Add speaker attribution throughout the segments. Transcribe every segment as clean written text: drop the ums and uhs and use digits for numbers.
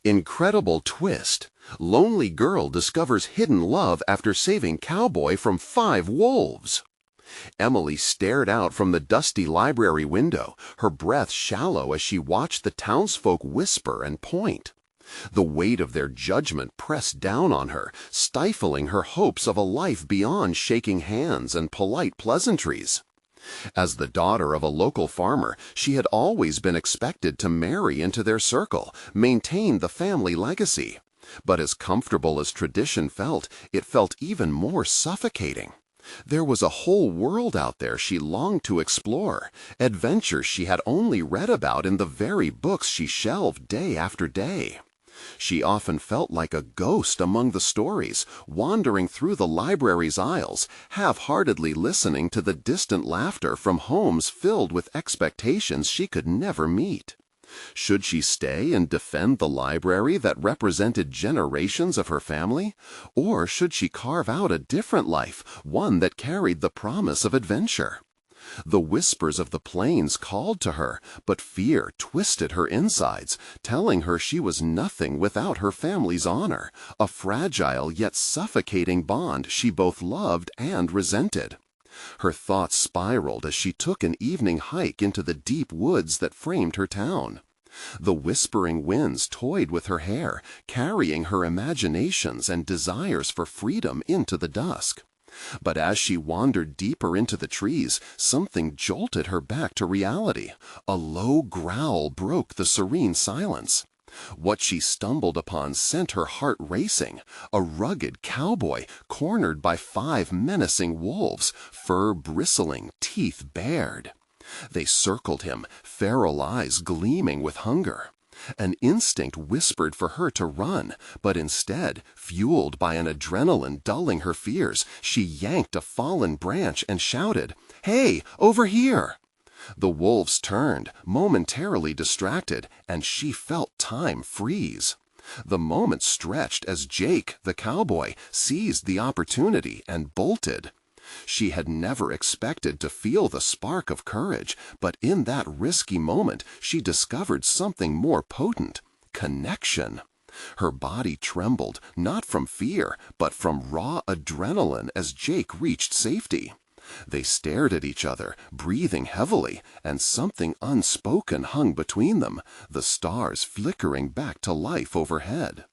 Speaker 1: Incredible twist. Lonely girl discovers hidden love after saving Cowboy from 5 wolves. Emily stared out from the dusty library window, her breath shallow as she watched the townsfolk whisper and point. The weight of their judgment pressed down on her, stifling her hopes of a life beyond shaking hands and polite pleasantries. As the daughter of a local farmer, she had always been expected to marry into their circle, maintain the family legacy. But as comfortable as tradition felt, it felt even more suffocating. There was a whole world out there she longed to explore, adventures she had only read about in the very books she shelved day after day. She often felt like a ghost among the stories, wandering through the library's aisles, half-heartedly listening to the distant laughter from homes filled with expectations she could never meet. Should she stay and defend the library that represented generations of her family? Or should she carve out a different life, one that carried the promise of adventure? The whispers of the plains called to her, but fear twisted her insides, telling her she was nothing without her family's honor, a fragile yet suffocating bond she both loved and resented. Her thoughts spiraled as she took an evening hike into the deep woods that framed her town. The whispering winds toyed with her hair, carrying her imaginations and desires for freedom into the dusk. But as she wandered deeper into the trees, something jolted her back to reality. A low growl broke the serene silence. What she stumbled upon sent her heart racing. A rugged cowboy, cornered by 5 menacing wolves, fur bristling, teeth bared. They circled him, feral eyes gleaming with hunger. An instinct whispered for her to run, but instead, fueled by an adrenaline dulling her fears, she yanked a fallen branch and shouted, "Hey, over here!" The wolves turned, momentarily distracted, and she felt time freeze. The moment stretched as Jake, the cowboy, seized the opportunity and bolted. She had never expected to feel the spark of courage, but in that risky moment she discovered something more potent: connection. Her body trembled, not from fear, but from raw adrenaline as Jake reached safety. They stared at each other, breathing heavily, and something unspoken hung between them, the stars flickering back to life overhead.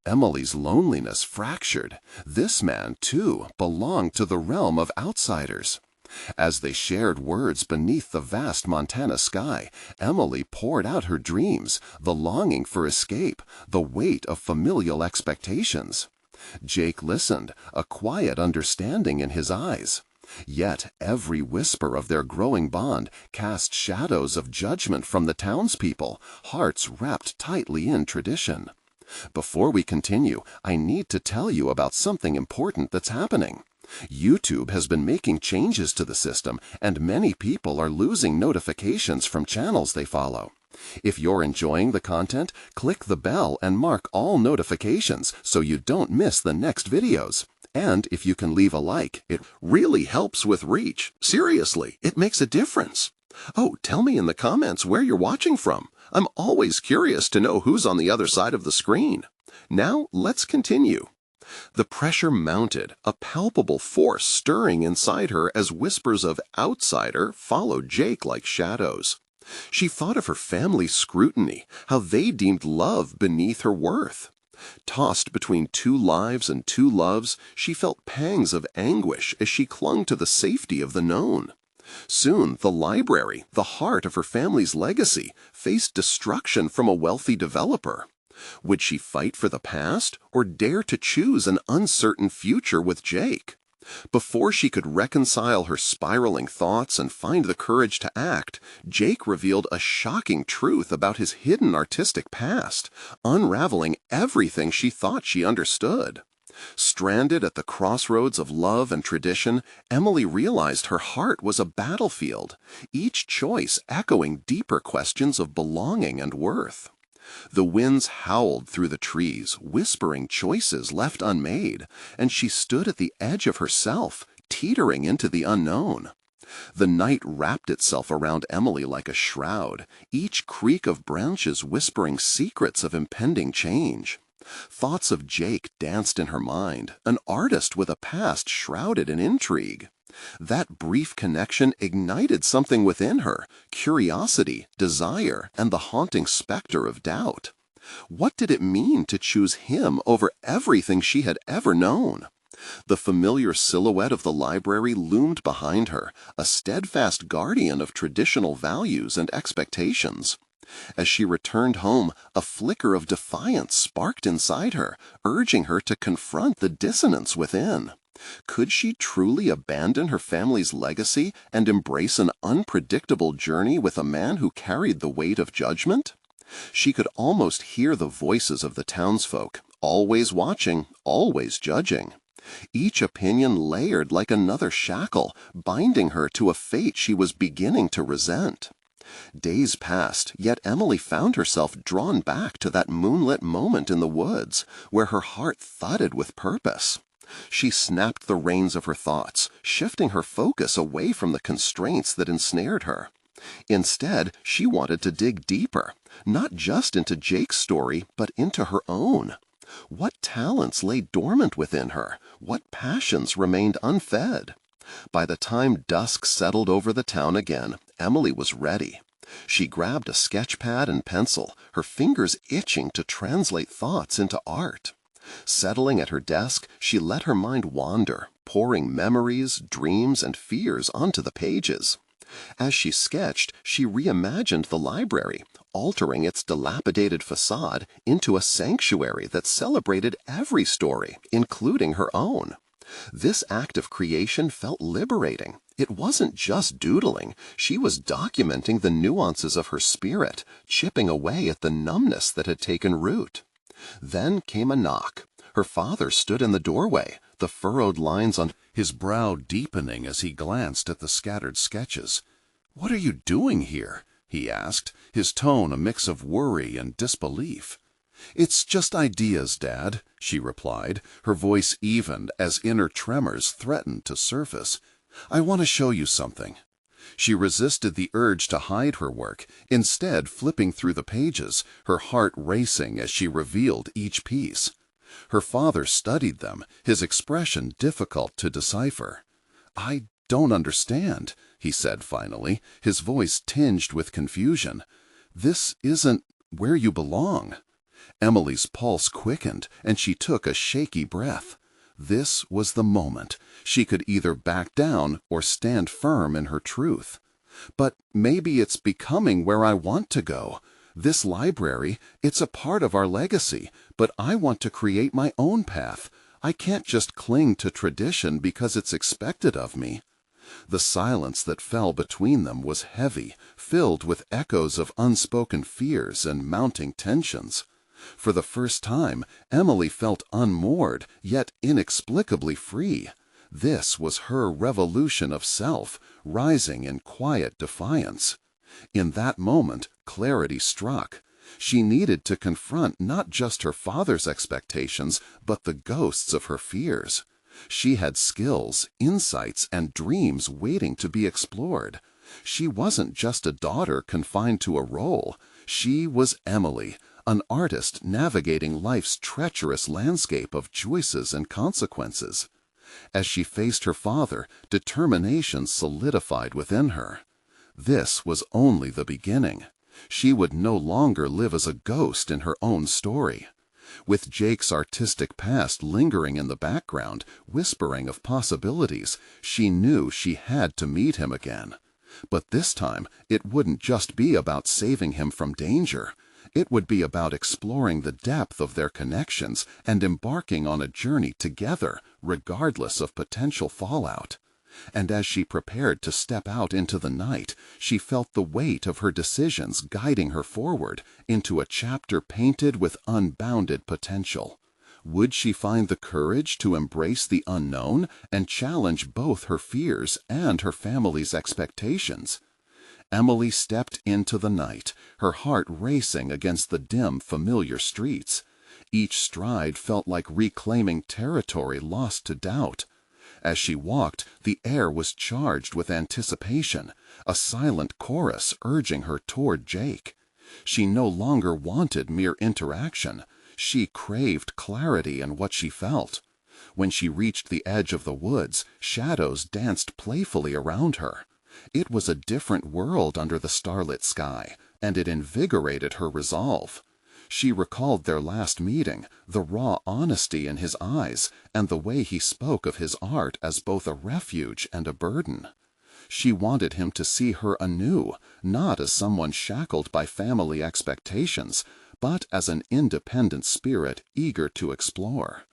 Speaker 1: Emily's loneliness fractured. This man, too, belonged to the realm of outsiders. As they shared words beneath the vast Montana sky, Emily poured out her dreams, the longing for escape, the weight of familial expectations. Jake listened, a quiet understanding in his eyes. Yet every whisper of their growing bond cast shadows of judgment from the townspeople, hearts wrapped tightly in tradition. Before we continue, I need to tell you about something important that's happening. YouTube has been making changes to the system, and many people are losing notifications from channels they follow. If you're enjoying the content, click the bell and mark all notifications so you don't miss the next videos. And if you can leave a like, it really helps with reach. Seriously, it makes a difference. Oh, tell me in the comments where you're watching from. I'm always curious to know who's on the other side of the screen. Now, let's continue. The pressure mounted, a palpable force stirring inside her as whispers of outsider followed Jake like shadows. She thought of her family's scrutiny, how they deemed love beneath her worth. Tossed between 2 lives and 2 loves, she felt pangs of anguish as she clung to the safety of the known. Soon, the library, the heart of her family's legacy, faced destruction from a wealthy developer. Would she fight for the past, or dare to choose an uncertain future with Jake? Before she could reconcile her spiraling thoughts and find the courage to act, Jake revealed a shocking truth about his hidden artistic past, unraveling everything she thought she understood. Stranded at the crossroads of love and tradition, Emily realized her heart was a battlefield, each choice echoing deeper questions of belonging and worth. The winds howled through the trees, whispering choices left unmade, and she stood at the edge of herself, teetering into the unknown. The night wrapped itself around Emily like a shroud, each creak of branches whispering secrets of impending change. Thoughts of Jake danced in her mind, an artist with a past shrouded in intrigue. That brief connection ignited something within her, curiosity, desire, and the haunting specter of doubt. What did it mean to choose him over everything she had ever known? The familiar silhouette of the library loomed behind her, a steadfast guardian of traditional values and expectations. As she returned home, a flicker of defiance sparked inside her, urging her to confront the dissonance within. Could she truly abandon her family's legacy and embrace an unpredictable journey with a man who carried the weight of judgment? She could almost hear the voices of the townsfolk, always watching, always judging. Each opinion layered like another shackle, binding her to a fate she was beginning to resent. Days passed, yet Emily found herself drawn back to that moonlit moment in the woods, where her heart thudded with purpose. She snapped the reins of her thoughts, shifting her focus away from the constraints that ensnared her. Instead, she wanted to dig deeper, not just into Jake's story, but into her own. What talents lay dormant within her? What passions remained unfed? By the time dusk settled over the town again, Emily was ready. She grabbed a sketch pad and pencil, her fingers itching to translate thoughts into art. Settling at her desk, she let her mind wander, pouring memories, dreams, and fears onto the pages. As she sketched, she reimagined the library, altering its dilapidated facade into a sanctuary that celebrated every story, including her own. This act of creation felt liberating. It wasn't just doodling. She was documenting the nuances of her spirit, chipping away at the numbness that had taken root. Then came a knock. Her father stood in the doorway, the furrowed lines on his brow deepening as he glanced at the scattered sketches. "What are you doing here?" he asked, his tone a mix of worry and disbelief. "It's just ideas, Dad," she replied, her voice evened as inner tremors threatened to surface. "I want to show you something." She resisted the urge to hide her work, instead flipping through the pages, her heart racing as she revealed each piece. Her father studied them, his expression difficult to decipher. "I don't understand," he said finally, his voice tinged with confusion. "This isn't where you belong." Emily's pulse quickened, and she took a shaky breath. This was the moment. She could either back down or stand firm in her truth. "But maybe it's becoming where I want to go. This library, it's a part of our legacy, but I want to create my own path. I can't just cling to tradition because it's expected of me." The silence that fell between them was heavy, filled with echoes of unspoken fears and mounting tensions. For the first time, Emily felt unmoored, yet inexplicably free. This was her revolution of self, rising in quiet defiance. In that moment, clarity struck. She needed to confront not just her father's expectations, but the ghosts of her fears. She had skills, insights, and dreams waiting to be explored. She wasn't just a daughter confined to a role. She was Emily, an artist navigating life's treacherous landscape of choices and consequences. As she faced her father, determination solidified within her. This was only the beginning. She would no longer live as a ghost in her own story. With Jake's artistic past lingering in the background, whispering of possibilities, she knew she had to meet him again. But this time, it wouldn't just be about saving him from danger. It would be about exploring the depth of their connections and embarking on a journey together, regardless of potential fallout. And as she prepared to step out into the night, she felt the weight of her decisions guiding her forward into a chapter painted with unbounded potential. Would she find the courage to embrace the unknown and challenge both her fears and her family's expectations? Emily stepped into the night, her heart racing against the dim, familiar streets. Each stride felt like reclaiming territory lost to doubt. As she walked, the air was charged with anticipation, a silent chorus urging her toward Jake. She no longer wanted mere interaction. She craved clarity in what she felt. When she reached the edge of the woods, shadows danced playfully around her. It was a different world under the starlit sky, and it invigorated her resolve. She recalled their last meeting, the raw honesty in his eyes, and the way he spoke of his art as both a refuge and a burden. She wanted him to see her anew, not as someone shackled by family expectations, but as an independent spirit eager to explore.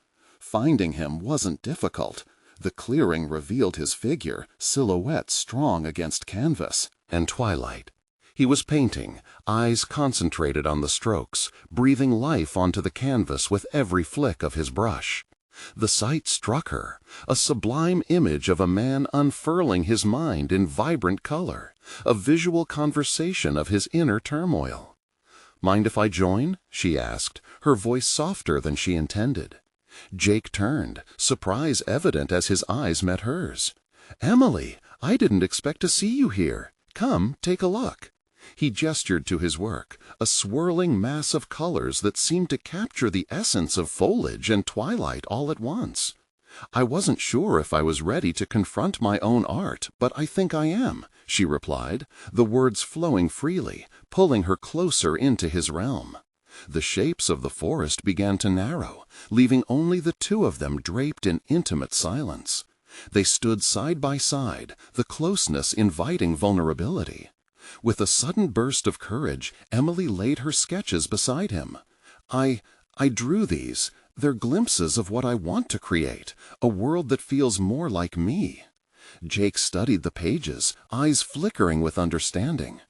Speaker 1: Finding him wasn't difficult. The clearing revealed his figure, silhouette strong against canvas. And twilight. He was painting, eyes concentrated on the strokes, breathing life onto the canvas with every flick of his brush. The sight struck her, a sublime image of a man unfurling his mind in vibrant color, a visual conversation of his inner turmoil. "Mind if I join?" she asked, her voice softer than she intended. Jake turned, surprise evident as his eyes met hers. "Emily, I didn't expect to see you here. Come, take a look." He gestured to his work, a swirling mass of colors that seemed to capture the essence of foliage and twilight all at once. "I wasn't sure if I was ready to confront my own art, but I think I am," she replied, the words flowing freely, pulling her closer into his realm. The shapes of the forest began to narrow, leaving only the two of them draped in intimate silence. They stood side by side, the closeness inviting vulnerability. With a sudden burst of courage, Emily laid her sketches beside him. I drew these. They're glimpses of what I want to create, a world that feels more like me." Jake studied the pages, eyes flickering with understanding.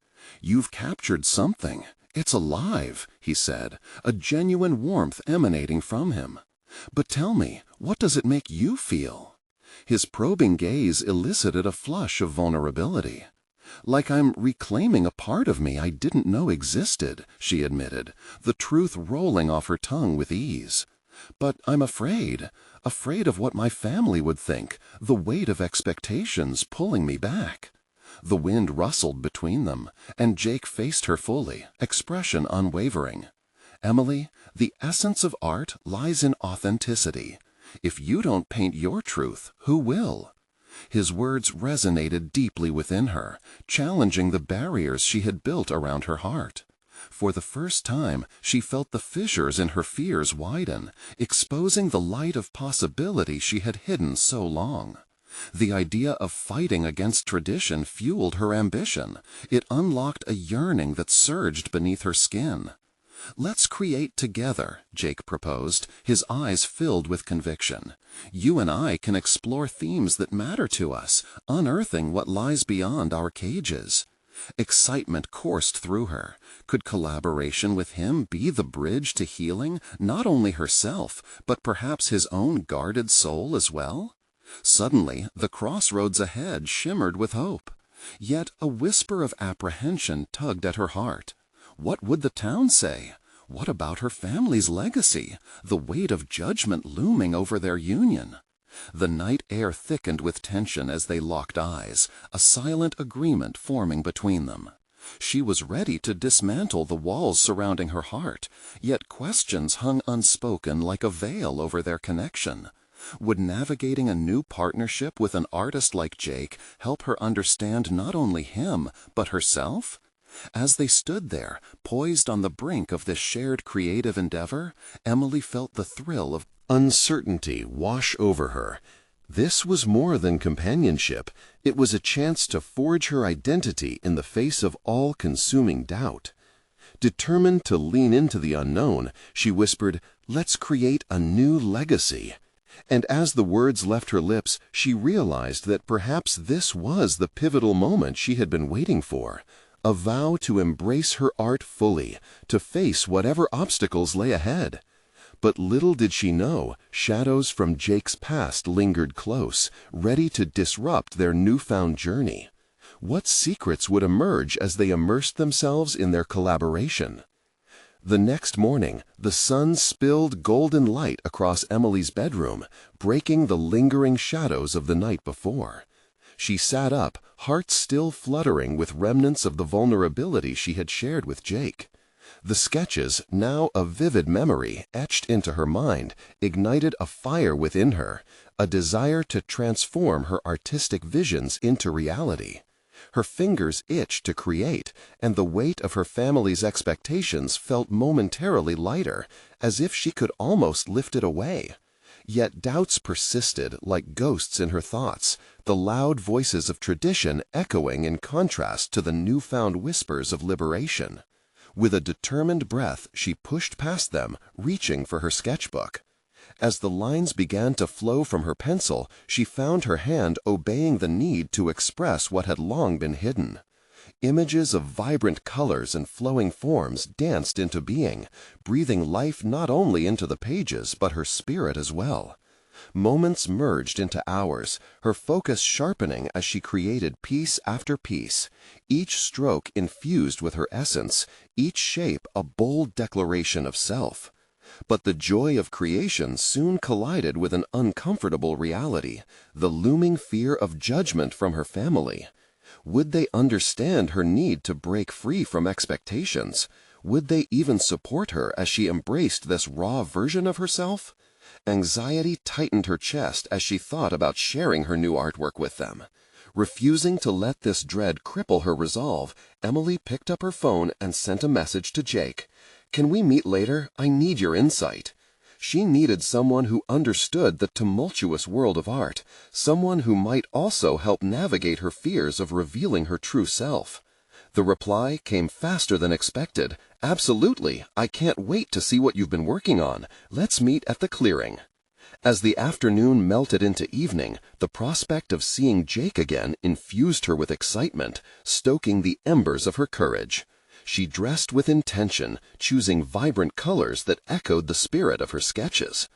Speaker 1: "You've captured something. It's alive," he said, a genuine warmth emanating from him. "But tell me, what does it make you feel?" His probing gaze elicited a flush of vulnerability. "Like I'm reclaiming a part of me I didn't know existed," she admitted, the truth rolling off her tongue with ease. "But I'm afraid of what my family would think, the weight of expectations pulling me back." The wind rustled between them, and Jake faced her fully, expression unwavering. "Emily, the essence of art lies in authenticity. If you don't paint your truth, who will?" His words resonated deeply within her, challenging the barriers she had built around her heart. For the first time, she felt the fissures in her fears widen, exposing the light of possibility she had hidden so long. The idea of fighting against tradition fueled her ambition. It unlocked a yearning that surged beneath her skin. "Let's create together," Jake proposed, his eyes filled with conviction. "You and I can explore themes that matter to us, unearthing what lies beyond our cages." Excitement coursed through her. Could collaboration with him be the bridge to healing not only herself, but perhaps his own guarded soul as well? Suddenly, the crossroads ahead shimmered with hope. Yet a whisper of apprehension tugged at her heart. What would the town say? What about her family's legacy, the weight of judgment looming over their union? The night air thickened with tension as they locked eyes, a silent agreement forming between them. She was ready to dismantle the walls surrounding her heart, yet questions hung unspoken like a veil over their connection. Would navigating a new partnership with an artist like Jake help her understand not only him, but herself? As they stood there, poised on the brink of this shared creative endeavor, Emily felt the thrill of uncertainty wash over her. This was more than companionship. It was a chance to forge her identity in the face of all-consuming doubt. Determined to lean into the unknown, she whispered, "Let's create a new legacy." And as the words left her lips, she realized that perhaps this was the pivotal moment she had been waiting for. A vow to embrace her art fully, to face whatever obstacles lay ahead. But little did she know, shadows from Jake's past lingered close, ready to disrupt their newfound journey. What secrets would emerge as they immersed themselves in their collaboration? The next morning, the sun spilled golden light across Emily's bedroom, breaking the lingering shadows of the night before. She sat up, heart still fluttering with remnants of the vulnerability she had shared with Jake. The sketches, now a vivid memory etched into her mind, ignited a fire within her, a desire to transform her artistic visions into reality. Her fingers itched to create, and the weight of her family's expectations felt momentarily lighter, as if she could almost lift it away. Yet doubts persisted like ghosts in her thoughts, the loud voices of tradition echoing in contrast to the newfound whispers of liberation. With a determined breath, she pushed past them, reaching for her sketchbook. As the lines began to flow from her pencil, she found her hand obeying the need to express what had long been hidden. Images of vibrant colors and flowing forms danced into being, breathing life not only into the pages but her spirit as well. Moments merged into hours, her focus sharpening as she created piece after piece, each stroke infused with her essence, each shape a bold declaration of self. But the joy of creation soon collided with an uncomfortable reality, the looming fear of judgment from her family. Would they understand her need to break free from expectations? Would they even support her as she embraced this raw version of herself? Anxiety tightened her chest as she thought about sharing her new artwork with them. Refusing to let this dread cripple her resolve, Emily picked up her phone and sent a message to Jake. "Can we meet later? I need your insight." She needed someone who understood the tumultuous world of art, someone who might also help navigate her fears of revealing her true self. The reply came faster than expected. "Absolutely, I can't wait to see what you've been working on. Let's meet at the clearing." As the afternoon melted into evening, the prospect of seeing Jake again infused her with excitement, stoking the embers of her courage. She dressed with intention, choosing vibrant colors that echoed the spirit of her sketches.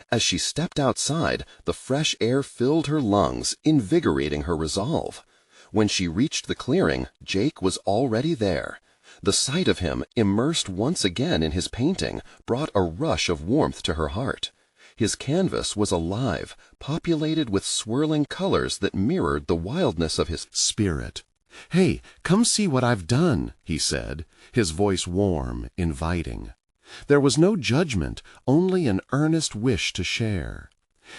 Speaker 1: As she stepped outside, the fresh air filled her lungs, invigorating her resolve. When she reached the clearing, Jake was already there. The sight of him, immersed once again in his painting, brought a rush of warmth to her heart. His canvas was alive, populated with swirling colors that mirrored the wildness of his spirit. "Hey, come see what I've done," he said, his voice warm, inviting. There was no judgment, only an earnest wish to share.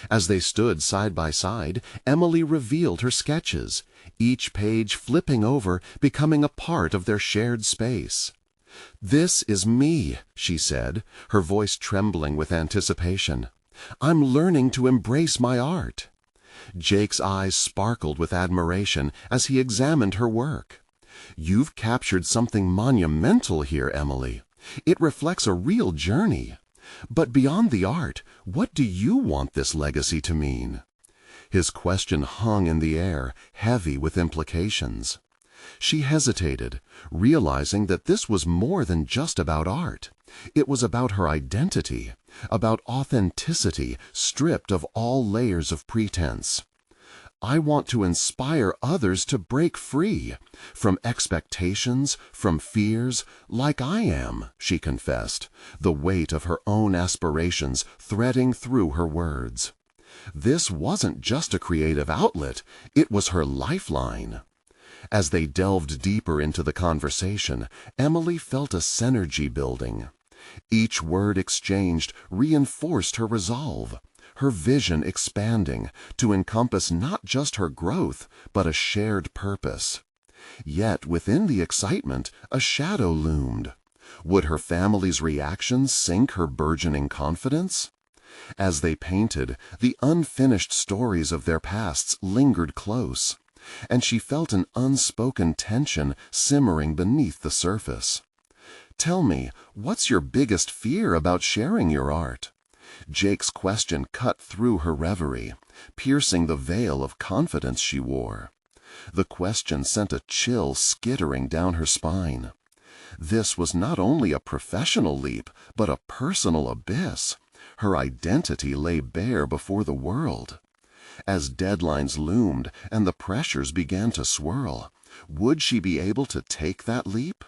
Speaker 1: As they stood side by side, Emily revealed her sketches, each page flipping over, becoming a part of their shared space. "This is me," she said, her voice trembling with anticipation. "I'm learning to embrace my art." Jake's eyes sparkled with admiration as he examined her work. "You've captured something monumental here, Emily. It reflects a real journey. But beyond the art, what do you want this legacy to mean?" His question hung in the air, heavy with implications. She hesitated, realizing that this was more than just about art. It was about her identity, about authenticity stripped of all layers of pretense. "I want to inspire others to break free from expectations, from fears, like I am," she confessed, the weight of her own aspirations threading through her words. This wasn't just a creative outlet, it was her lifeline. As they delved deeper into the conversation, Emily felt a synergy building. Each word exchanged reinforced her resolve, her vision expanding to encompass not just her growth, but a shared purpose. Yet within the excitement, a shadow loomed. Would her family's reactions sink her burgeoning confidence? As they painted, the unfinished stories of their pasts lingered close, and she felt an unspoken tension simmering beneath the surface. "Tell me, what's your biggest fear about sharing your art?" Jake's question cut through her reverie, piercing the veil of confidence she wore. The question sent a chill skittering down her spine. This was not only a professional leap, but a personal abyss. Her identity lay bare before the world. As deadlines loomed and the pressures began to swirl, would she be able to take that leap?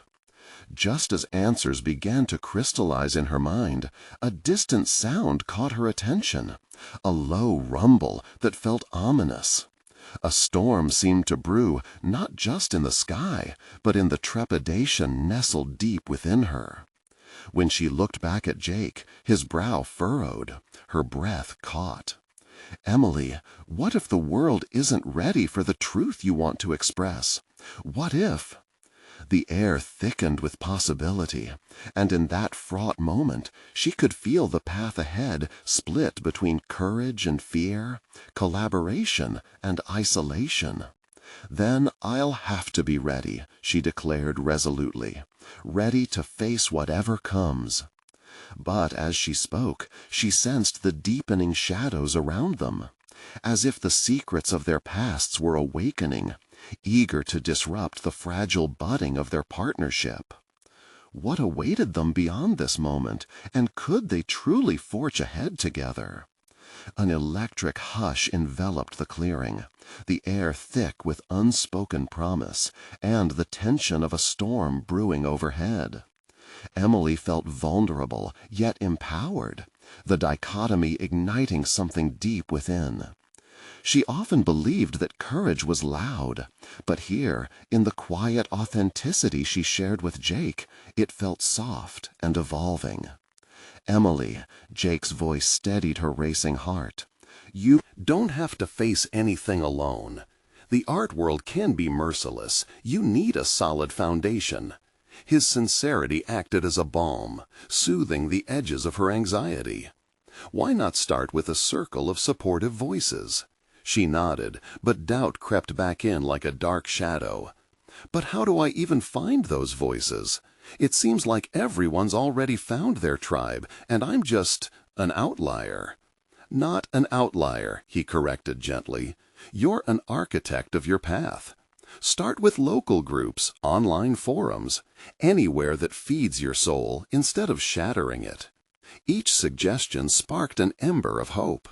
Speaker 1: Just as answers began to crystallize in her mind, a distant sound caught her attention, a low rumble that felt ominous. A storm seemed to brew not just in the sky, but in the trepidation nestled deep within her. When she looked back at Jake, his brow furrowed, her breath caught. "Emily, what if the world isn't ready for the truth you want to express? What if—" The air thickened with possibility, and in that fraught moment she could feel the path ahead split between courage and fear, collaboration and isolation. "Then I'll have to be ready," she declared resolutely, "ready to face whatever comes." But as she spoke, she sensed the deepening shadows around them, as if the secrets of their pasts were awakening, eager to disrupt the fragile budding of their partnership. What awaited them beyond this moment, and could they truly forge ahead together? An electric hush enveloped the clearing, the air thick with unspoken promise, and the tension of a storm brewing overhead. Emily felt vulnerable, yet empowered, the dichotomy igniting something deep within. She often believed that courage was loud, but here, in the quiet authenticity she shared with Jake, it felt soft and evolving. "Emily," Jake's voice steadied her racing heart, "you don't have to face anything alone. The art world can be merciless. You need a solid foundation." His sincerity acted as a balm, soothing the edges of her anxiety. "Why not start with a circle of supportive voices?" She nodded, but doubt crept back in like a dark shadow. "But how do I even find those voices? It seems like everyone's already found their tribe, and I'm just an outlier." "Not an outlier," he corrected gently. "You're an architect of your path. Start with local groups, online forums, anywhere that feeds your soul instead of shattering it." Each suggestion sparked an ember of hope.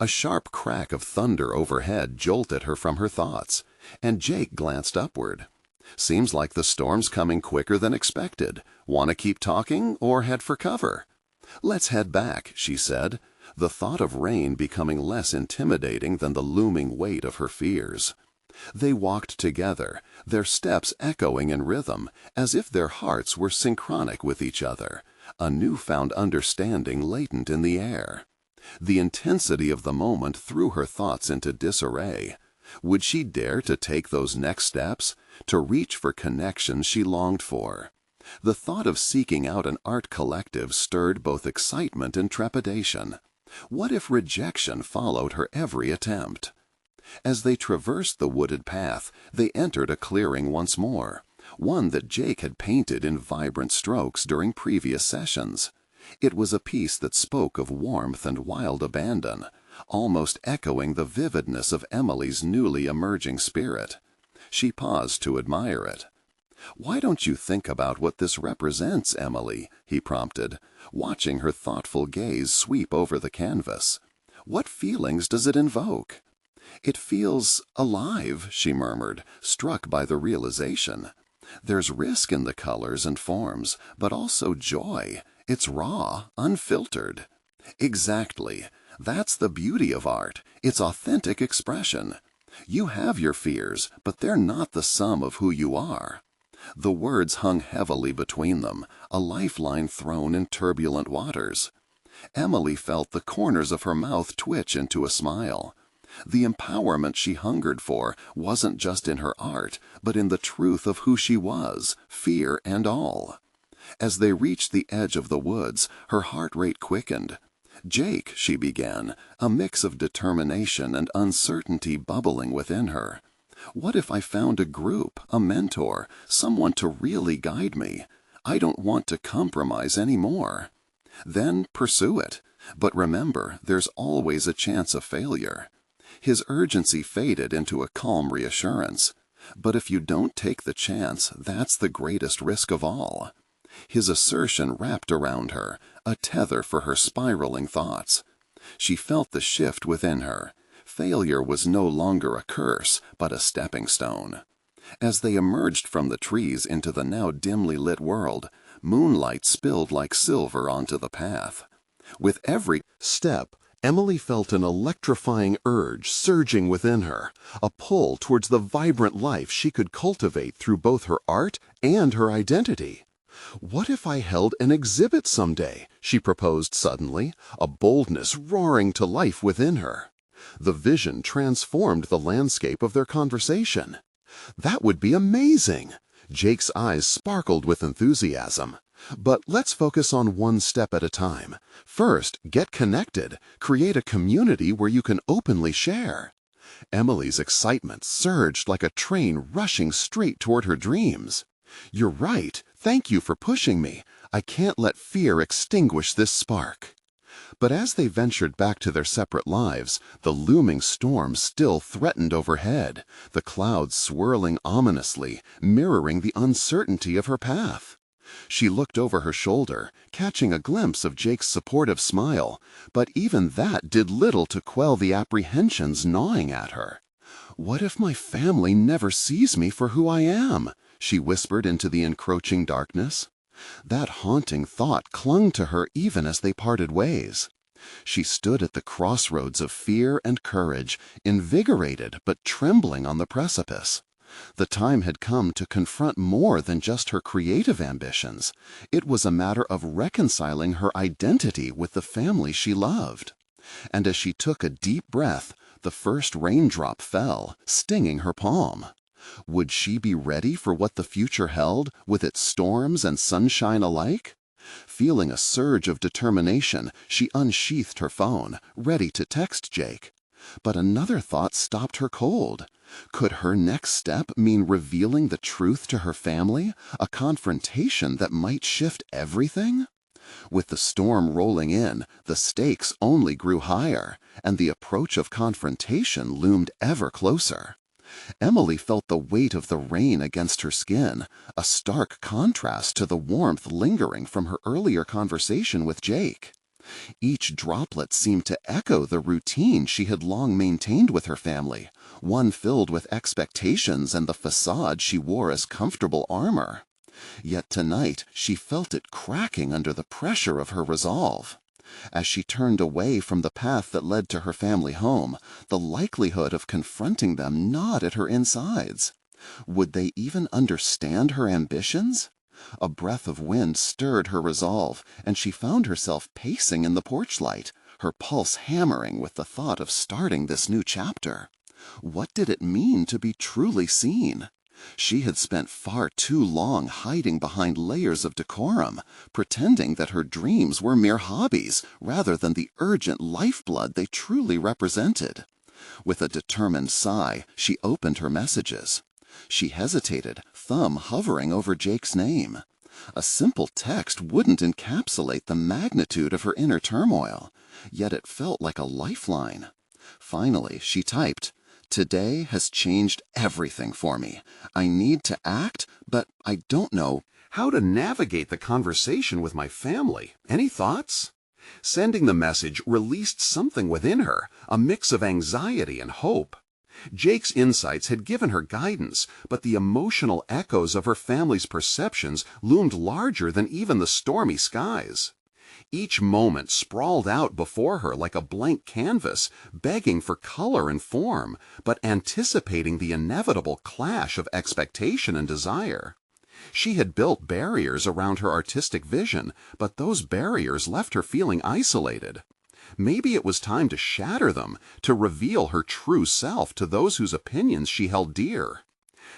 Speaker 1: A sharp crack of thunder overhead jolted her from her thoughts, and Jake glanced upward. "Seems like the storm's coming quicker than expected. Want to keep talking or head for cover?" "Let's head back," she said, the thought of rain becoming less intimidating than the looming weight of her fears. They walked together, their steps echoing in rhythm, as if their hearts were synchronic with each other, a newfound understanding latent in the air. The intensity of the moment threw her thoughts into disarray. Would she dare to take those next steps, to reach for connections she longed for? The thought of seeking out an art collective stirred both excitement and trepidation. What if rejection followed her every attempt? As they traversed the wooded path, they entered a clearing once more, one that Jake had painted in vibrant strokes during previous sessions. It was a piece that spoke of warmth and wild abandon, almost echoing the vividness of Emily's newly emerging spirit. She paused to admire it. "Why don't you think about what this represents, Emily?" he prompted, watching her thoughtful gaze sweep over the canvas. "What feelings does it invoke?" "It feels alive," she murmured, struck by the realization. "There's risk in the colors and forms, but also joy. It's raw, unfiltered." "Exactly. That's the beauty of art. It's authentic expression. You have your fears, but they're not the sum of who you are." The words hung heavily between them, a lifeline thrown in turbulent waters. Emily felt the corners of her mouth twitch into a smile. The empowerment she hungered for wasn't just in her art, but in the truth of who she was, fear and all. As they reached the edge of the woods, her heart rate quickened. "Jake," she began, a mix of determination and uncertainty bubbling within her. "What if I found a group, a mentor, someone to really guide me? I don't want to compromise anymore." "Then pursue it. But remember, there's always a chance of failure." His urgency faded into a calm reassurance. "But if you don't take the chance, that's the greatest risk of all." His assertion wrapped around her, a tether for her spiraling thoughts. She felt the shift within her. Failure was no longer a curse, but a stepping stone. As they emerged from the trees into the now dimly lit world, moonlight spilled like silver onto the path. With every step, Emily felt an electrifying urge surging within her, a pull towards the vibrant life she could cultivate through both her art and her identity. "What if I held an exhibit someday?" she proposed suddenly, a boldness roaring to life within her. The vision transformed the landscape of their conversation. "That would be amazing!" Jake's eyes sparkled with enthusiasm. "But let's focus on one step at a time. First, get connected. Create a community where you can openly share." Emily's excitement surged like a train rushing straight toward her dreams. "You're right. Thank you for pushing me. I can't let fear extinguish this spark." But as they ventured back to their separate lives, the looming storm still threatened overhead, the clouds swirling ominously, mirroring the uncertainty of her path. She looked over her shoulder, catching a glimpse of Jake's supportive smile, but even that did little to quell the apprehensions gnawing at her. "What if my family never sees me for who I am?" she whispered into the encroaching darkness. That haunting thought clung to her even as they parted ways. She stood at the crossroads of fear and courage, invigorated but trembling on the precipice. The time had come to confront more than just her creative ambitions. It was a matter of reconciling her identity with the family she loved. And as she took a deep breath, the first raindrop fell, stinging her palm. Would she be ready for what the future held, with its storms and sunshine alike? Feeling a surge of determination, she unsheathed her phone, ready to text Jake. But another thought stopped her cold. Could her next step mean revealing the truth to her family, a confrontation that might shift everything? With the storm rolling in, the stakes only grew higher, and the approach of confrontation loomed ever closer. Emily felt the weight of the rain against her skin, a stark contrast to the warmth lingering from her earlier conversation with Jake. Each droplet seemed to echo the routine she had long maintained with her family, one filled with expectations and the facade she wore as comfortable armor. Yet tonight she felt it cracking under the pressure of her resolve. As she turned away from the path that led to her family home, the likelihood of confronting them gnawed at her insides. Would they even understand her ambitions? A breath of wind stirred her resolve, and she found herself pacing in the porch light, her pulse hammering with the thought of starting this new chapter. What did it mean to be truly seen? She had spent far too long hiding behind layers of decorum, pretending that her dreams were mere hobbies rather than the urgent lifeblood they truly represented. With a determined sigh, she opened her messages. She hesitated, thumb hovering over Jake's name. A simple text wouldn't encapsulate the magnitude of her inner turmoil, yet it felt like a lifeline. Finally, she typed, "Today has changed everything for me. I need to act, but I don't know how to navigate the conversation with my family. Any thoughts?" Sending the message released something within her, a mix of anxiety and hope. Jake's insights had given her guidance, but the emotional echoes of her family's perceptions loomed larger than even the stormy skies. Each moment sprawled out before her like a blank canvas, begging for color and form, but anticipating the inevitable clash of expectation and desire. She had built barriers around her artistic vision, but those barriers left her feeling isolated. Maybe it was time to shatter them, to reveal her true self to those whose opinions she held dear.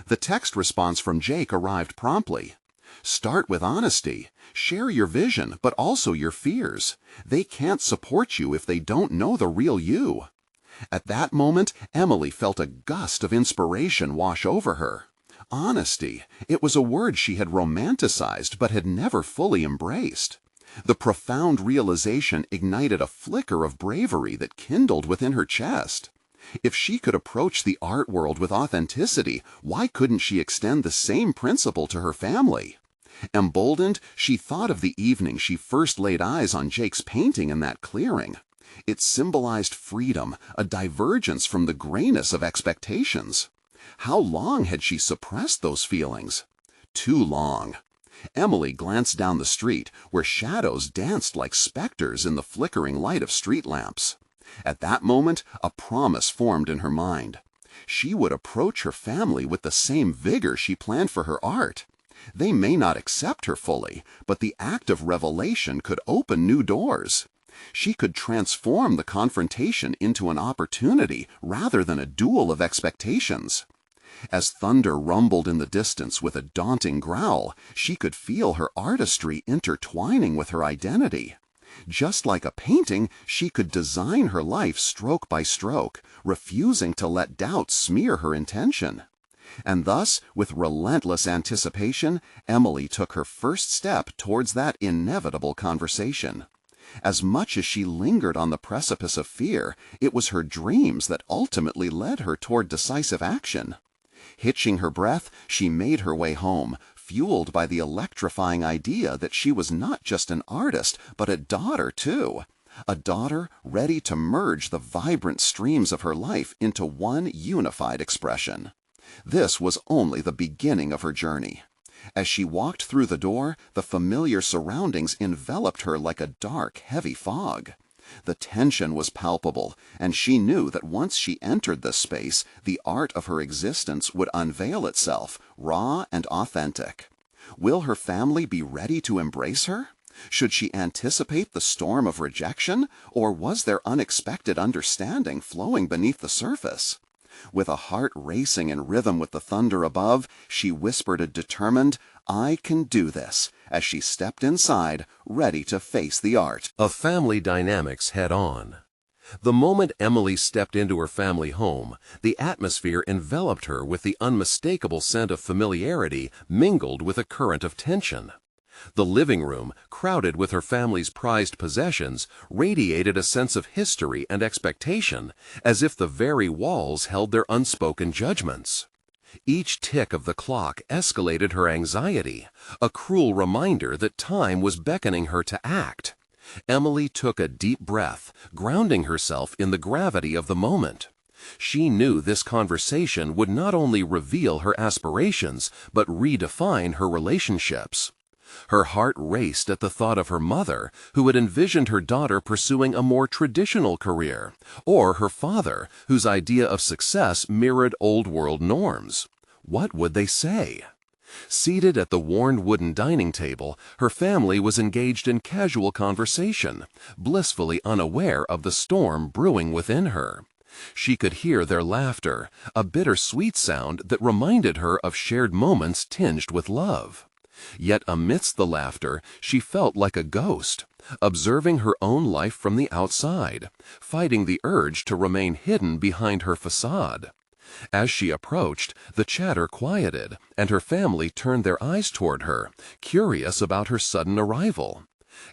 Speaker 1: The text response from Jake arrived promptly. "Start with honesty. Share your vision, but also your fears. They can't support you if they don't know the real you." At that moment, Emily felt a gust of inspiration wash over her. Honesty. It was a word she had romanticized but had never fully embraced. The profound realization ignited a flicker of bravery that kindled within her chest. If she could approach the art world with authenticity, why couldn't she extend the same principle to her family? Emboldened, she thought of the evening she first laid eyes on Jake's painting in that clearing. It symbolized freedom, a divergence from the grayness of expectations. How long had she suppressed those feelings? Too long. Emily glanced down the street, where shadows danced like specters in the flickering light of street lamps. At that moment, a promise formed in her mind. She would approach her family with the same vigor she planned for her art. They may not accept her fully, but the act of revelation could open new doors. She could transform the confrontation into an opportunity rather than a duel of expectations. As thunder rumbled in the distance with a daunting growl, she could feel her artistry intertwining with her identity. Just like a painting, she could design her life stroke by stroke, refusing to let doubt smear her intention. And thus, with relentless anticipation, Emily took her first step towards that inevitable conversation. As much as she lingered on the precipice of fear, it was her dreams that ultimately led her toward decisive action. Hitching her breath, she made her way home, fueled by the electrifying idea that she was not just an artist, but a daughter, too. A daughter ready to merge the vibrant streams of her life into one unified expression. This was only the beginning of her journey. As she walked through the door, the familiar surroundings enveloped her like a dark, heavy fog. The tension was palpable, and she knew that once she entered this space, the art of her existence would unveil itself, raw and authentic. Will her family be ready to embrace her? Should she anticipate the storm of rejection, or was there unexpected understanding flowing beneath the surface? With a heart racing in rhythm with the thunder above, she whispered a determined, "I can do this," as she stepped inside, ready to face the art
Speaker 2: of family dynamics head-on. The moment Emily stepped into her family home, the atmosphere enveloped her with the unmistakable scent of familiarity mingled with a current of tension. The living room, crowded with her family's prized possessions, radiated a sense of history and expectation, as if the very walls held their unspoken judgments. Each tick of the clock escalated her anxiety, a cruel reminder that time was beckoning her to act. Emily took a deep breath, grounding herself in the gravity of the moment. She knew this conversation would not only reveal her aspirations, but redefine her relationships. Her heart raced at the thought of her mother, who had envisioned her daughter pursuing a more traditional career, or her father, whose idea of success mirrored old-world norms. What would they say? Seated at the worn wooden dining table, her family was engaged in casual conversation, blissfully unaware of the storm brewing within her. She could hear their laughter, a bittersweet sound that reminded her of shared moments tinged with love. Yet amidst the laughter, she felt like a ghost, observing her own life from the outside, fighting the urge to remain hidden behind her facade. As she approached, the chatter quieted, and her family turned their eyes toward her, curious about her sudden arrival.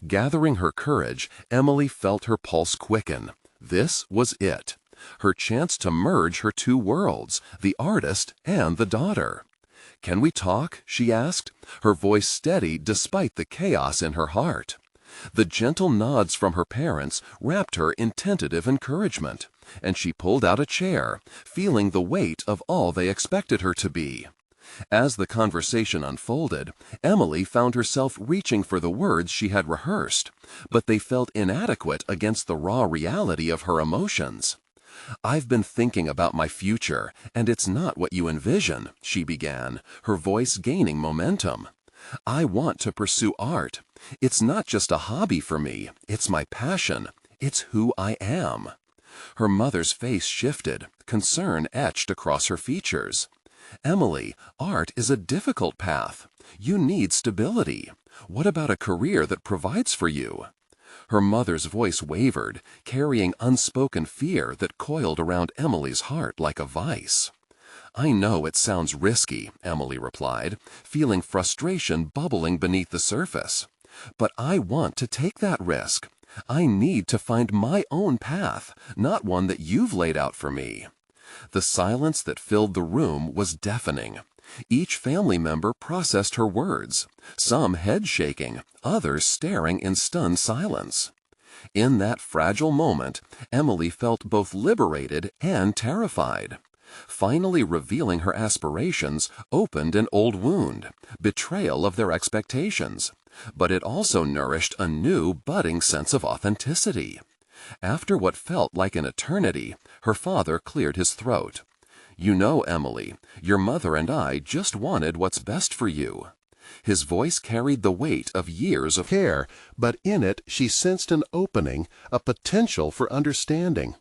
Speaker 2: Gathering her courage, Emily felt her pulse quicken. This was it, her chance to merge her two worlds, the artist and the daughter. "Can we talk?" she asked, her voice steady despite the chaos in her heart. The gentle nods from her parents wrapped her in tentative encouragement, and she pulled out a chair, feeling the weight of all they expected her to be. As the conversation unfolded, Emily found herself reaching for the words she had rehearsed, but they felt inadequate against the raw reality of her emotions. "I've been thinking about my future, and it's not what you envision," she began, her voice gaining momentum. "I want to pursue art. It's not just a hobby for me, it's my passion. It's who I am." Her mother's face shifted, concern etched across her features. "Emily, art is a difficult path. You need stability. What about a career that provides for you?" Her mother's voice wavered, carrying unspoken fear that coiled around Emily's heart like a vice. "I know it sounds risky," Emily replied, feeling frustration bubbling beneath the surface. "But I want to take that risk. I need to find my own path, not one that you've laid out for me." The silence that filled the room was deafening. Each family member processed her words, some head shaking, others staring in stunned silence. In that fragile moment, Emily felt both liberated and terrified. Finally revealing her aspirations opened an old wound, betrayal of their expectations, but it also nourished a new, budding sense of authenticity. After what felt like an eternity, her father cleared his throat. "You know, Emily, your mother and I just wanted what's best for you." His voice carried the weight of years of
Speaker 1: Care, but in it she sensed an opening, a potential for understanding.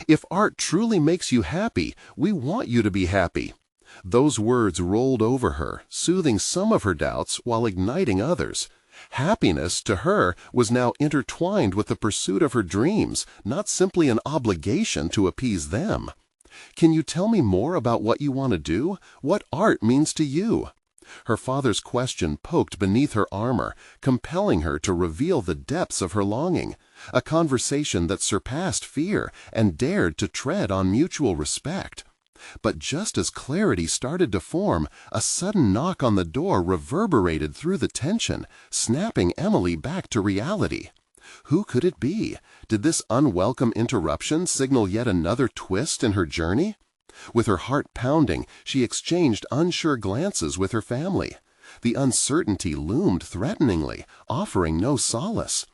Speaker 1: "If art truly makes you happy, we want you to be happy." Those words rolled over her, soothing some of her doubts while igniting others. Happiness, to her, was now intertwined with the pursuit of her dreams, not simply an obligation to appease them. "Can you tell me more about what you want to do? What art means to you?" Her father's question poked beneath her armor, compelling her to reveal the depths of her longing, a conversation that surpassed fear and dared to tread on mutual respect. But just as clarity started to form, a sudden knock on the door reverberated through the tension, snapping Emily back to reality. Who could it be? Did this unwelcome interruption signal yet another twist in her journey? With her heart pounding, she exchanged unsure glances with her family. The uncertainty loomed threateningly, offering no solace.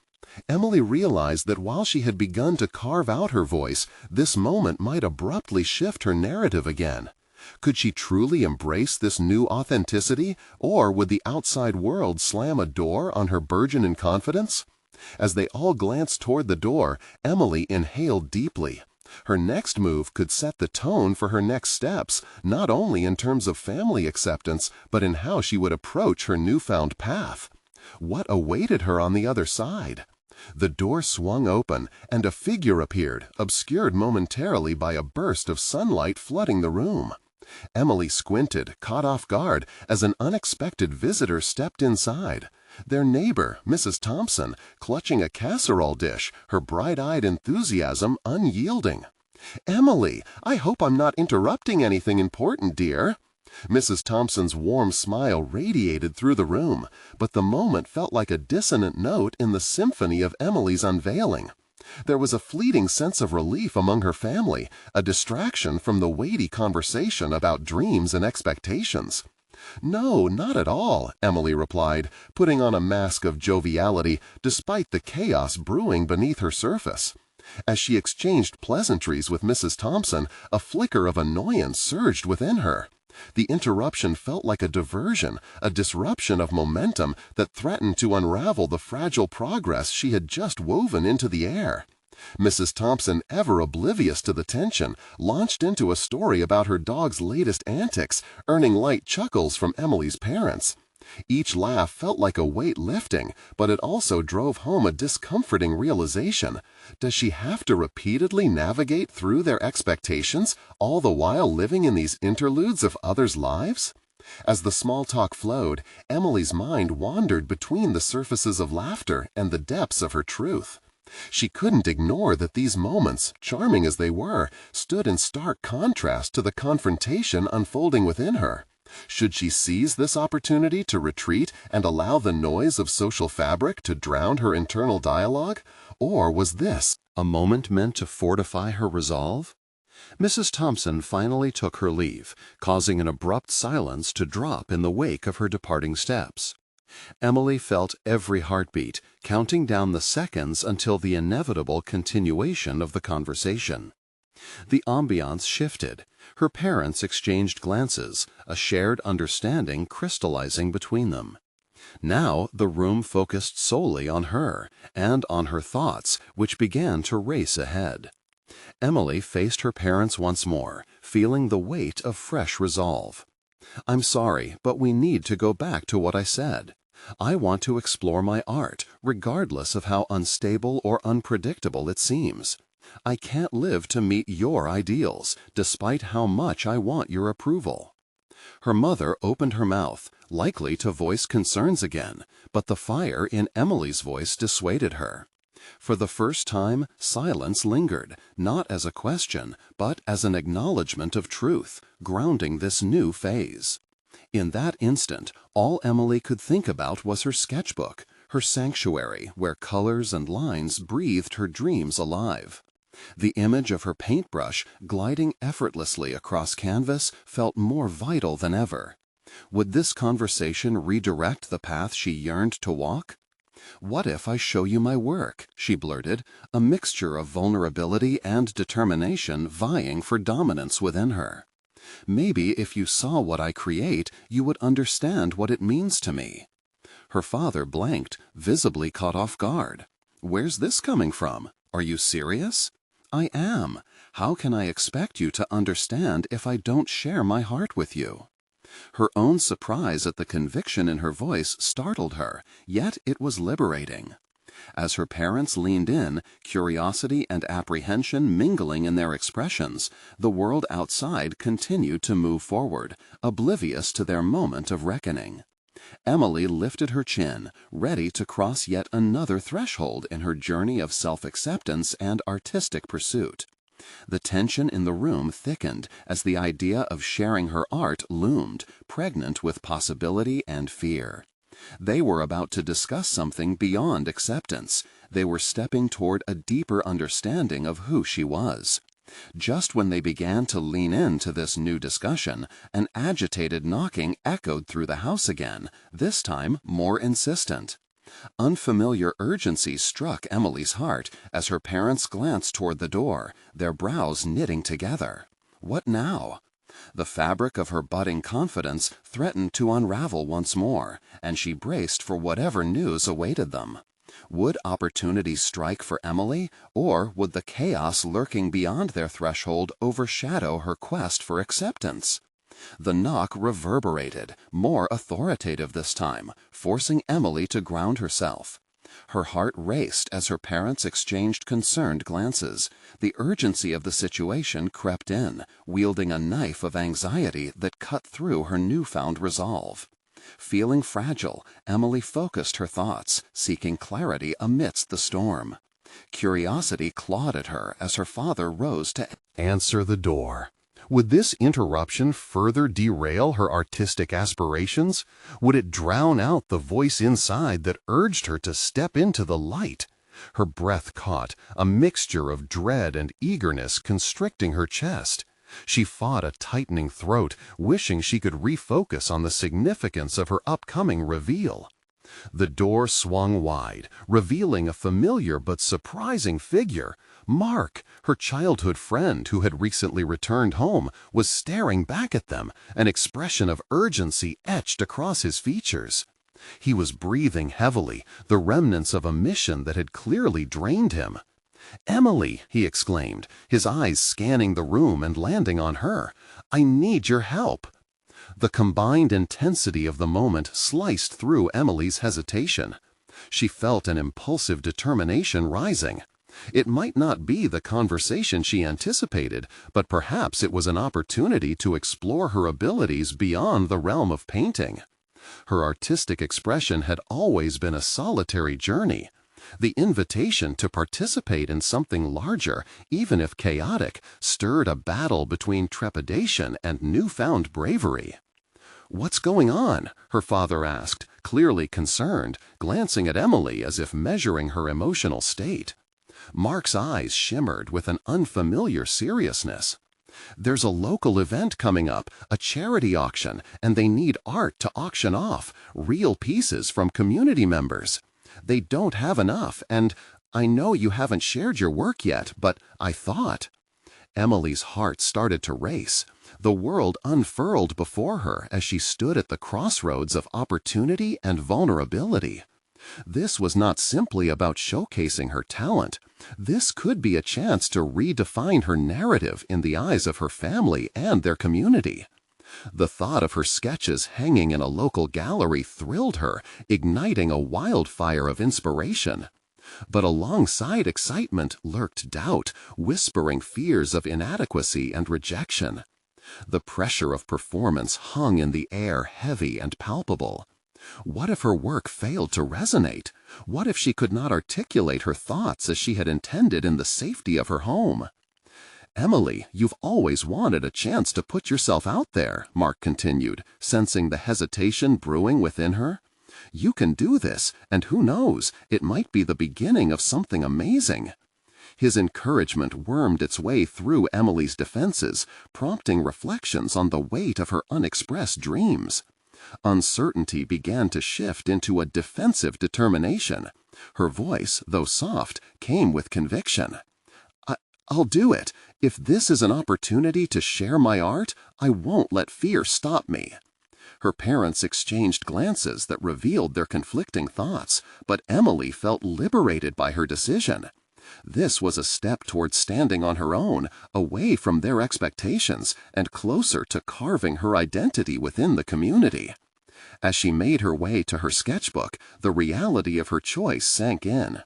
Speaker 1: Emily realized that while she had begun to carve out her voice, this moment might abruptly shift her narrative again. Could she truly embrace this new authenticity, or would the outside world slam a door on her burgeoning confidence? As they all glanced toward the door, Emily inhaled deeply. Her next move could set the tone for her next steps, not only in terms of family acceptance, but in how she would approach her newfound path. What awaited her on the other side? The door swung open, and a figure appeared, obscured momentarily by a burst of sunlight flooding the room. Emily squinted, caught off guard, as an unexpected visitor stepped inside. Their neighbor, Mrs. Thompson, clutching a casserole dish, her bright-eyed enthusiasm unyielding. "Emily, I hope I'm not interrupting anything important, dear." Mrs. Thompson's warm smile radiated through the room, but the moment felt like a dissonant note in the symphony of Emily's unveiling. There was a fleeting sense of relief among her family, a distraction from the weighty conversation about dreams and expectations. "No, not at all," Emily replied, putting on a mask of joviality despite the chaos brewing beneath her surface. As she exchanged pleasantries with Mrs. Thompson, a flicker of annoyance surged within her. The interruption felt like a diversion, a disruption of momentum that threatened to unravel the fragile progress she had just woven into the air. Mrs. Thompson, ever oblivious to the tension, launched into a story about her dog's latest antics, earning light chuckles from Emily's parents. Each laugh felt like a weight lifting, but it also drove home a discomforting realization. Does she have to repeatedly navigate through their expectations, all the while living in these interludes of others' lives? As the small talk flowed, Emily's mind wandered between the surfaces of laughter and the depths of her truth. She couldn't ignore that these moments, charming as they were, stood in stark contrast to the confrontation unfolding within her. Should she seize this opportunity to retreat and allow the noise of social fabric to drown her internal dialogue? Or was this a moment meant to fortify her resolve? Mrs. Thompson finally took her leave, causing an abrupt silence to drop in the wake of her departing steps. Emily felt every heartbeat, counting down the seconds until the inevitable continuation of the conversation. The ambiance shifted. Her parents exchanged glances, a shared understanding crystallizing between them. Now the room focused solely on her, and on her thoughts, which began to race ahead. Emily faced her parents once more, feeling the weight of fresh resolve. "I'm sorry, but we need to go back to what I said. I want to explore my art, regardless of how unstable or unpredictable it seems. I can't live to meet your ideals, despite how much I want your approval." Her mother opened her mouth, likely to voice concerns again, but the fire in Emily's voice dissuaded her. For the first time, silence lingered, not as a question, but as an acknowledgment of truth, grounding this new phase. In that instant, all Emily could think about was her sketchbook, her sanctuary where colors and lines breathed her dreams alive. The image of her paintbrush gliding effortlessly across canvas felt more vital than ever. Would this conversation redirect the path she yearned to walk? "What if I show you my work?" she blurted, a mixture of vulnerability and determination vying for dominance within her. "Maybe if you saw what I create, you would understand what it means to me." Her father blanked, visibly caught off guard. "Where's this coming from? Are you serious?" "I am. How can I expect you to understand if I don't share my heart with you?" Her own surprise at the conviction in her voice startled her, yet it was liberating. As her parents leaned in, curiosity and apprehension mingling in their expressions, the world outside continued to move forward, oblivious to their moment of reckoning. Emily lifted her chin, ready to cross yet another threshold in her journey of self-acceptance and artistic pursuit. The tension in the room thickened as the idea of sharing her art loomed, pregnant with possibility and fear. They were about to discuss something beyond acceptance. They were stepping toward a deeper understanding of who she was. Just when they began to lean into this new discussion, an agitated knocking echoed through the house again, this time more insistent. Unfamiliar urgency struck Emily's heart as her parents glanced toward the door, their brows knitting together. What now? The fabric of her budding confidence threatened to unravel once more, and she braced for whatever news awaited them. Would opportunity strike for Emily, or would the chaos lurking beyond their threshold overshadow her quest for acceptance? The knock reverberated, more authoritative this time, forcing Emily to ground herself. Her heart raced as her parents exchanged concerned glances. The urgency of the situation crept in, wielding a knife of anxiety that cut through her newfound resolve. Feeling fragile, Emily focused her thoughts, seeking clarity amidst the storm. Curiosity clawed at her as her father rose to answer the door. Would this interruption further derail her artistic aspirations? Would it drown out the voice inside that urged her to step into the light? Her breath caught, a mixture of dread and eagerness constricting her chest. She fought a tightening throat, wishing she could refocus on the significance of her upcoming reveal. The door swung wide, revealing a familiar but surprising figure. Mark, her childhood friend who had recently returned home, was staring back at them, an expression of urgency etched across his features. He was breathing heavily, the remnants of a mission that had clearly drained him. "Emily," he exclaimed, his eyes scanning the room and landing on her, "I need your help." The combined intensity of the moment sliced through Emily's hesitation. She felt an impulsive determination rising. It might not be the conversation she anticipated, but perhaps it was an opportunity to explore her abilities beyond the realm of painting. Her artistic expression had always been a solitary journey. The invitation to participate in something larger, even if chaotic, stirred a battle between trepidation and newfound bravery. "What's going on?" her father asked, clearly concerned, glancing at Emily as if measuring her emotional state. Mark's eyes shimmered with an unfamiliar seriousness. "There's a local event coming up, a charity auction, and they need art to auction off, real pieces from community members. They don't have enough, and I know you haven't shared your work yet, but I thought—" Emily's heart started to race. The world unfurled before her as she stood at the crossroads of opportunity and vulnerability. This was not simply about showcasing her talent. This could be a chance to redefine her narrative in the eyes of her family and their community. The thought of her sketches hanging in a local gallery thrilled her, igniting a wildfire of inspiration. But alongside excitement lurked doubt, whispering fears of inadequacy and rejection. The pressure of performance hung in the air, heavy and palpable. What if her work failed to resonate? What if she could not articulate her thoughts as she had intended in the safety of her home? "Emily, you've always wanted a chance to put yourself out there," Mark continued, sensing the hesitation brewing within her. "You can do this, and who knows, it might be the beginning of something amazing." His encouragement wormed its way through Emily's defenses, prompting reflections on the weight of her unexpressed dreams. Uncertainty began to shift into a defensive determination. Her voice, though soft, came with conviction. I'll do it. If this is an opportunity to share my art, I won't let fear stop me." Her parents exchanged glances that revealed their conflicting thoughts, but Emily felt liberated by her decision. This was a step toward standing on her own, away from their expectations, and closer to carving her identity within the community. As she made her way to her sketchbook, the reality of her choice sank in.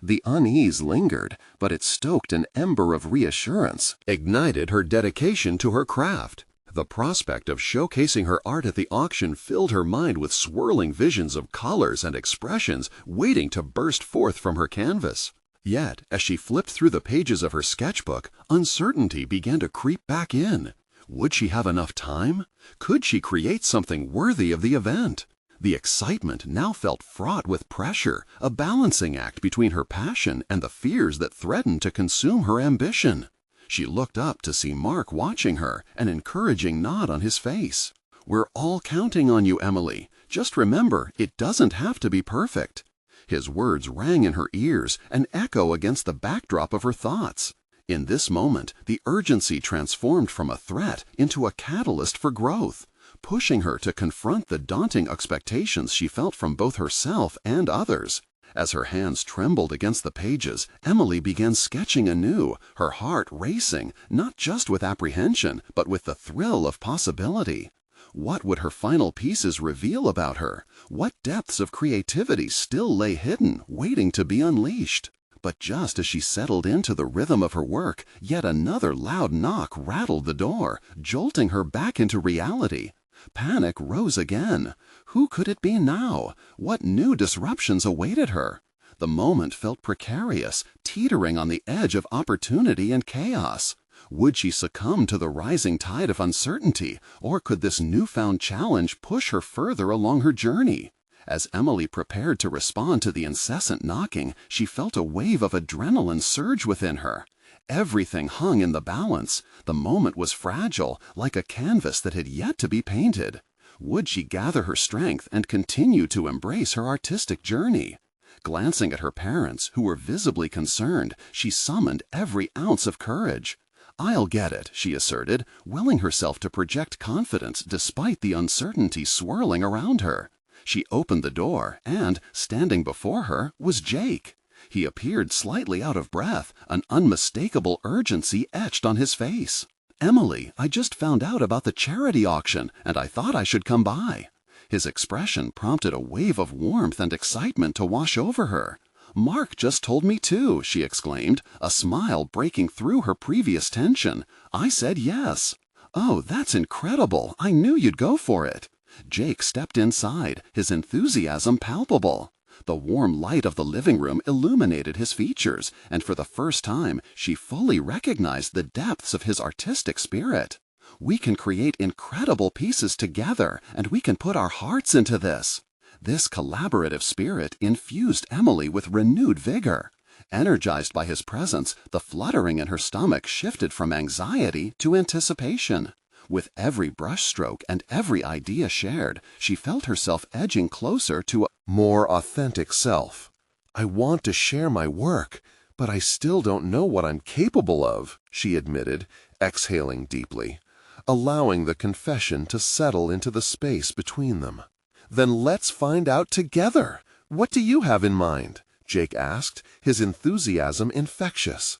Speaker 1: The unease lingered, but it stoked an ember of reassurance,
Speaker 2: Ignited her dedication to her craft. The prospect of showcasing her art at the auction filled her mind with swirling visions of colors and expressions waiting to burst forth from her canvas. Yet, as she flipped through the pages of her sketchbook, uncertainty began to creep back in. Would she have enough time? Could she create something worthy of the event? The excitement now felt fraught with pressure, a balancing act between her passion and the fears that threatened to consume her ambition. She looked up to see Mark watching her, an encouraging nod on his face. "We're all counting on you, Emily. Just remember, it doesn't have to be perfect." His words rang in her ears, an echo against the backdrop of her thoughts. In this moment, the urgency transformed from a threat into a catalyst for growth, pushing her to confront the daunting expectations she felt from both herself and others. As her hands trembled against the pages, Emily began sketching anew, her heart racing, not just with apprehension, but with the thrill of possibility. What would her final pieces reveal about her? What depths of creativity still lay hidden, waiting to be unleashed? But just as she settled into the rhythm of her work, yet another loud knock rattled the door, jolting her back into reality. Panic rose again. Who could it be now? What new disruptions awaited her? The moment felt precarious, teetering on the edge of opportunity and chaos. Would she succumb to the rising tide of uncertainty, or could this newfound challenge push her further along her journey? As Emily prepared to respond to the incessant knocking, she felt a wave of adrenaline surge within her. Everything hung in the balance. The moment was fragile, like a canvas that had yet to be painted. Would she gather her strength and continue to embrace her artistic journey? Glancing at her parents, who were visibly concerned, she summoned every ounce of courage. "I'll get it," she asserted, willing herself to project confidence despite the uncertainty swirling around her. She opened the door, and, standing before her, was Jake. He appeared slightly out of breath, an unmistakable urgency etched on his face. "Emily, I just found out about the charity auction, and I thought I should come by." His expression prompted a wave of warmth and excitement to wash over her. "Mark just told me too," she exclaimed, a smile breaking through her previous tension. "I said yes." "Oh, that's incredible. I knew you'd go for it." Jake stepped inside, his enthusiasm palpable. The warm light of the living room illuminated his features, and for the first time she fully recognized the depths of his artistic spirit. "We can create incredible pieces together, and we can put our hearts into this." This collaborative spirit infused Emily with renewed vigor. Energized by his presence, the fluttering in her stomach shifted from anxiety to anticipation. With every brushstroke and every idea shared, she felt herself edging closer to a more authentic self. "I want to share my work, but I still don't know what I'm capable of," she admitted, exhaling deeply, allowing the confession to settle into the space between them. "Then let's find out together. What do you have in mind?" Jake asked, his enthusiasm infectious.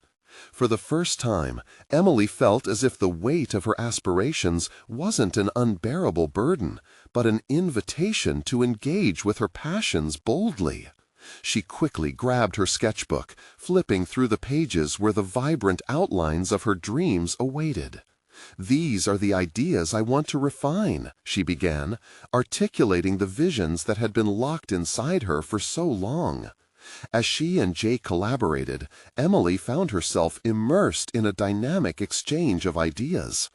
Speaker 2: For the first time, Emily felt as if the weight of her aspirations wasn't an unbearable burden, but an invitation to engage with her passions boldly. She quickly grabbed her sketchbook, flipping through the pages where the vibrant outlines of her dreams awaited. "These are the ideas I want to refine," she began, articulating the visions that had been locked inside her for so long. As she and Jake collaborated, Emily found herself immersed in a dynamic exchange of ideas.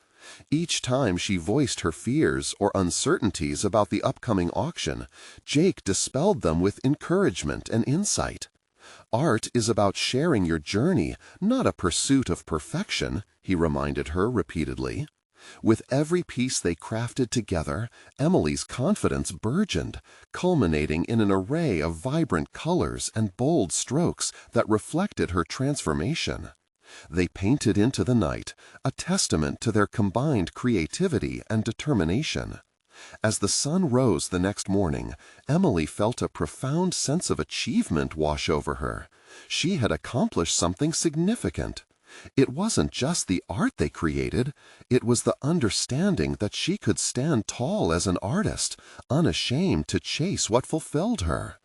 Speaker 2: Each time she voiced her fears or uncertainties about the upcoming auction, Jake dispelled them with encouragement and insight.
Speaker 1: Art is about sharing your journey, not a pursuit of perfection, he reminded her repeatedly. With every piece they crafted together, Emily's confidence burgeoned, culminating in an array of vibrant colors and bold strokes that reflected her transformation. They painted into the night, a testament to their combined creativity and determination. As the sun rose the next morning, Emily felt a profound sense of achievement wash over her. She had accomplished something significant. It wasn't just the art they created, it was the understanding that she could stand tall as an artist, unashamed to chase what fulfilled her.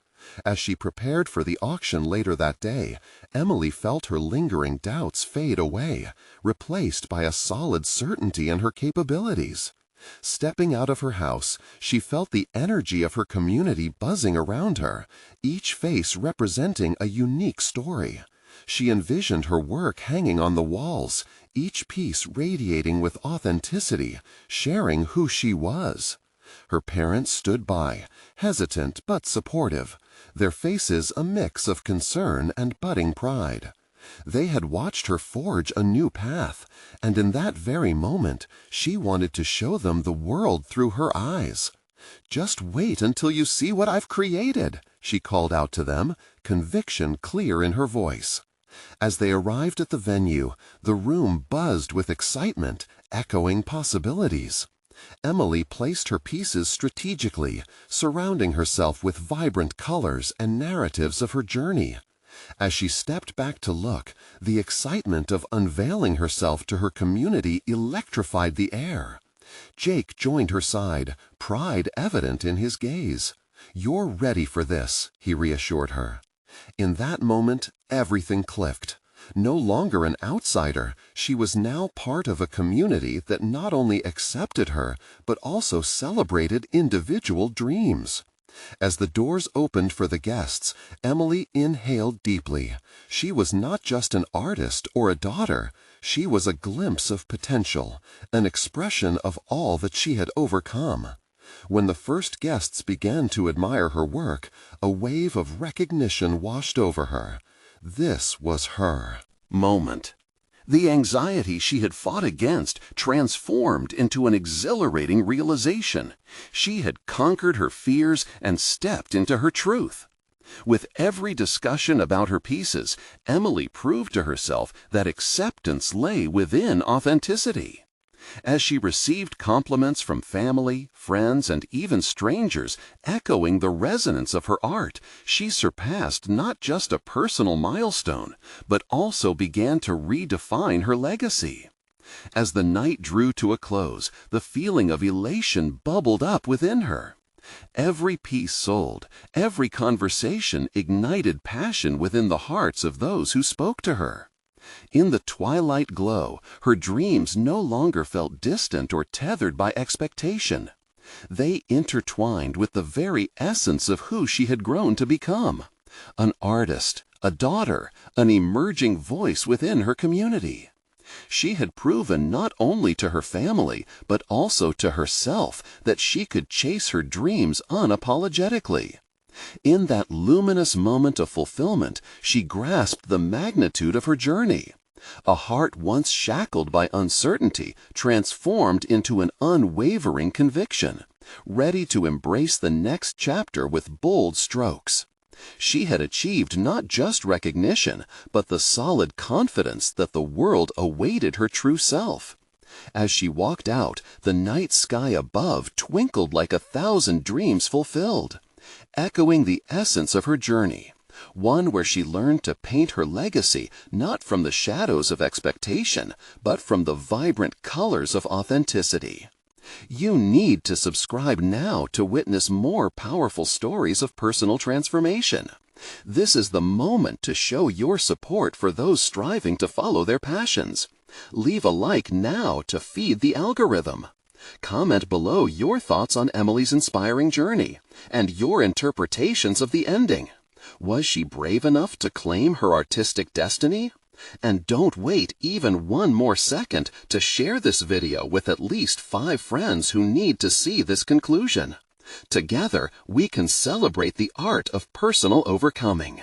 Speaker 1: As she prepared for the auction later that day, Emily felt her lingering doubts fade away, replaced by a solid certainty in her capabilities. Stepping out of her house, she felt the energy of her community buzzing around her, each face representing a unique story. She envisioned her work hanging on the walls, each piece radiating with authenticity, sharing who she was. Her parents stood by, hesitant but supportive, their faces a mix of concern and budding pride. They had watched her forge a new path, and in that very moment, she wanted to show them the world through her eyes. "Just wait until you see what I've created," she called out to them, conviction clear in her voice. As they arrived at the venue, the room buzzed with excitement, echoing possibilities. Emily placed her pieces strategically, surrounding herself with vibrant colors and narratives of her journey. As she stepped back to look, the excitement of unveiling herself to her community electrified the air. Jake joined her side, pride evident in his gaze. "You're ready for this," he reassured her. In that moment, everything clicked. No longer an outsider, she was now part of a community that not only accepted her, but also celebrated individual dreams. As the doors opened for the guests, Emily inhaled deeply. She was not just an artist or a daughter. She was a glimpse of potential, an expression of all that she had overcome. When the first guests began to admire her work, a wave of recognition washed over her. This was her moment. The anxiety she had fought against transformed into an exhilarating realization. She had conquered her fears and stepped into her truth. With every discussion about her pieces, Emily proved to herself that acceptance lay within authenticity. As she received compliments from family, friends, and even strangers echoing the resonance of her art, she surpassed not just a personal milestone, but also began to redefine her legacy. As the night drew to a close, the feeling of elation bubbled up within her. Every piece sold, every conversation ignited passion within the hearts of those who spoke to her. In the twilight glow, her dreams no longer felt distant or tethered by expectation. They intertwined with the very essence of who she had grown to become: an artist, a daughter, an emerging voice within her community. She had proven not only to her family, but also to herself that she could chase her dreams unapologetically. In that luminous moment of fulfillment, she grasped the magnitude of her journey. A heart once shackled by uncertainty transformed into an unwavering conviction, ready to embrace the next chapter with bold strokes. She had achieved not just recognition, but the solid confidence that the world awaited her true self. As she walked out, the night sky above twinkled like 1,000 dreams fulfilled, echoing the essence of her journey, one where she learned to paint her legacy not from the shadows of expectation, but from the vibrant colors of authenticity. You need to subscribe now to witness more powerful stories of personal transformation. This is the moment to show your support for those striving to follow their passions. Leave a like now to feed the algorithm. Comment below your thoughts on Emily's inspiring journey and your interpretations of the ending. Was she brave enough to claim her artistic destiny? And don't wait even one more second to share this video with at least 5 friends who need to see this conclusion. Together, we can celebrate the art of personal overcoming.